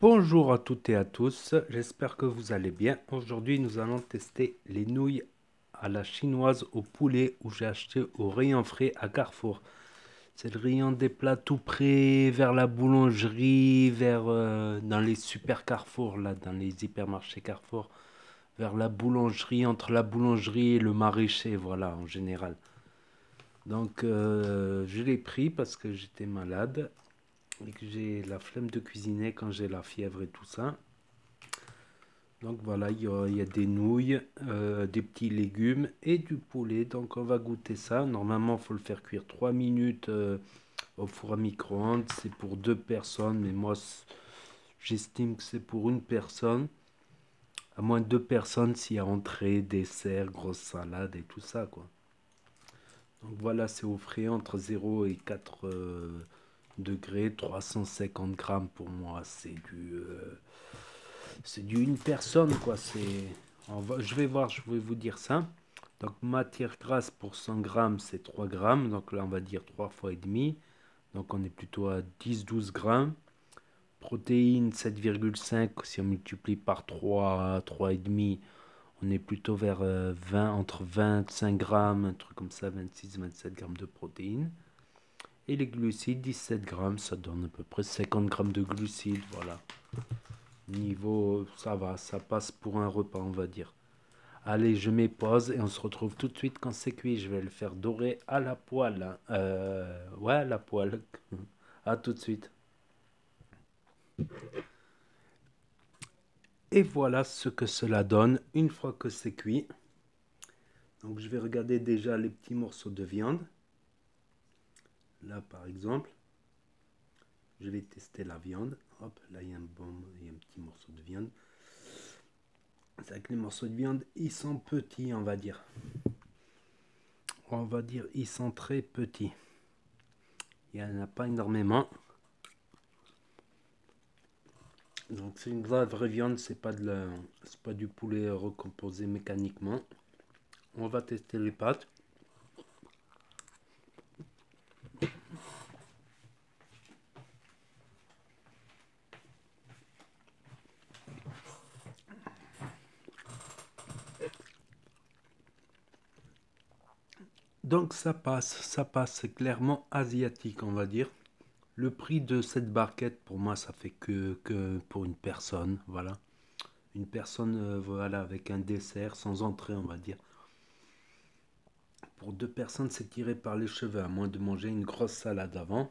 Bonjour à toutes et à tous, j'espère que vous allez bien. Aujourd'hui, nous allons tester les nouilles à la chinoise au poulet où j'ai acheté au rayon frais à Carrefour. C'est le rayon des plats tout près vers la boulangerie, vers dans les super Carrefour, là, dans les hypermarchés Carrefour, vers la boulangerie, entre la boulangerie et le maraîcher, voilà, en général. Donc, je l'ai pris parce que j'étais malade et que j'ai la flemme de cuisiner quand j'ai la fièvre et tout ça. Donc voilà, il y a des nouilles, des petits légumes et du poulet. Donc on va goûter ça. Normalement, il faut le faire cuire 3 minutes au four à micro-ondes. C'est pour deux personnes, mais moi, j'estime que c'est pour une personne. À moins de deux personnes s'il y a entrée, dessert, grosse salade et tout ça, quoi. Donc voilà, c'est au frais entre 0 et 4 degrés, 350 grammes pour moi. C'est du une personne, quoi. Je vais voir, je vais vous dire ça. Donc, matière grasse pour 100 grammes, c'est 3 grammes. Donc là, on va dire 3 fois et demi. Donc, on est plutôt à 10-12 grammes. Protéines, 7,5. Si on multiplie par 3, 3 et demi, on est plutôt vers 20, entre 25 grammes, un truc comme ça, 26-27 grammes de protéines. Et les glucides, 17 grammes, ça donne à peu près 50 grammes de glucides, voilà. Niveau, ça va, ça passe pour un repas, on va dire. Allez, je mets pause et on se retrouve tout de suite quand c'est cuit. Je vais le faire dorer à la poêle, hein. Ouais, à la poêle. À tout de suite. Et voilà ce que cela donne une fois que c'est cuit. Donc je vais regarder déjà les petits morceaux de viande. Là par exemple, je vais tester la viande. Hop, là il y a un petit morceau de viande. C'est vrai que les morceaux de viande, ils sont petits, on va dire. On va dire, ils sont très petits. Il n'y en a pas énormément. Donc c'est une vraie viande, c'est pas du poulet recomposé mécaniquement. On va tester les pâtes. Donc ça passe, c'est clairement asiatique, on va dire. Le prix de cette barquette, pour moi, ça fait que pour une personne, voilà. Une personne, voilà, avec un dessert, sans entrée, on va dire. Pour deux personnes, c'est tiré par les cheveux, à moins de manger une grosse salade avant.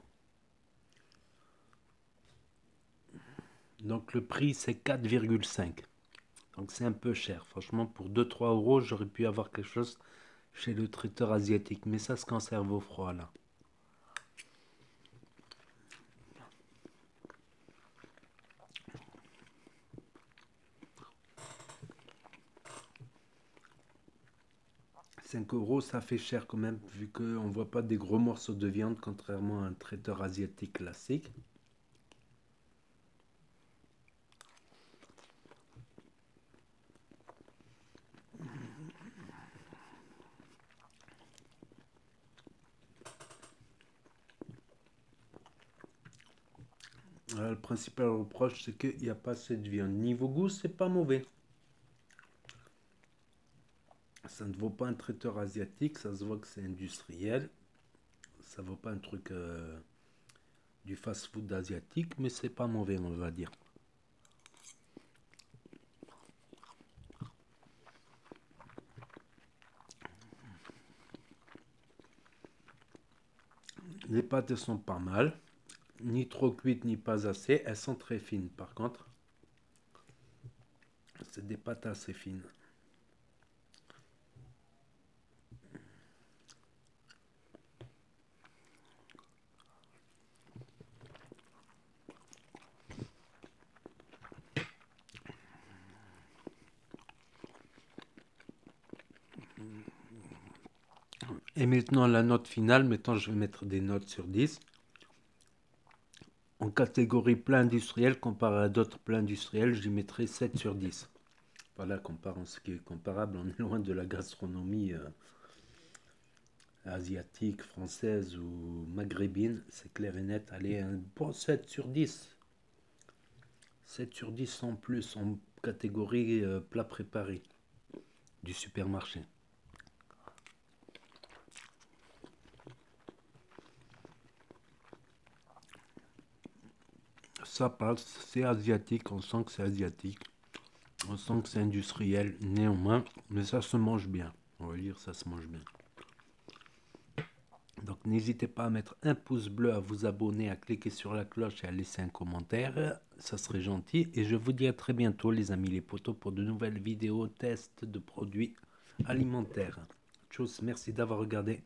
Donc le prix, c'est 4,5. Donc c'est un peu cher. Franchement, pour 2-3 euros, j'aurais pu avoir quelque chose chez le traiteur asiatique. Mais ça se conserve au froid, là. Cinq euros, ça fait cher quand même, vu qu'on ne voit pas des gros morceaux de viande, contrairement à un traiteur asiatique classique. Le principal reproche, c'est qu'il n'y a pas assez de viande. Niveau goût, c'est pas mauvais. Ça ne vaut pas un traiteur asiatique, ça se voit que c'est industriel. Ça ne vaut pas un truc du fast-food asiatique, mais c'est pas mauvais, on va dire. Les pâtes sont pas mal, ni trop cuites ni pas assez. Elles sont très fines par contre. C'est des pâtes assez fines. Et maintenant la note finale, maintenant je vais mettre des notes sur 10. En catégorie plat industriel, comparé à d'autres plats industriels, je mettrai 7 sur 10. Voilà, comparant ce qui est comparable, on est loin de la gastronomie asiatique, française ou maghrébine, c'est clair et net. Allez, un bon 7 sur 10. 7 sur 10 sans plus en catégorie plat préparé du supermarché. Ça passe, c'est asiatique, on sent que c'est asiatique. On sent que c'est industriel, néanmoins, mais ça se mange bien. On va dire ça se mange bien. Donc n'hésitez pas à mettre un pouce bleu, à vous abonner, à cliquer sur la cloche et à laisser un commentaire. Ça serait gentil. Et je vous dis à très bientôt les amis les potos pour de nouvelles vidéos tests de produits alimentaires. Tchuss, merci d'avoir regardé.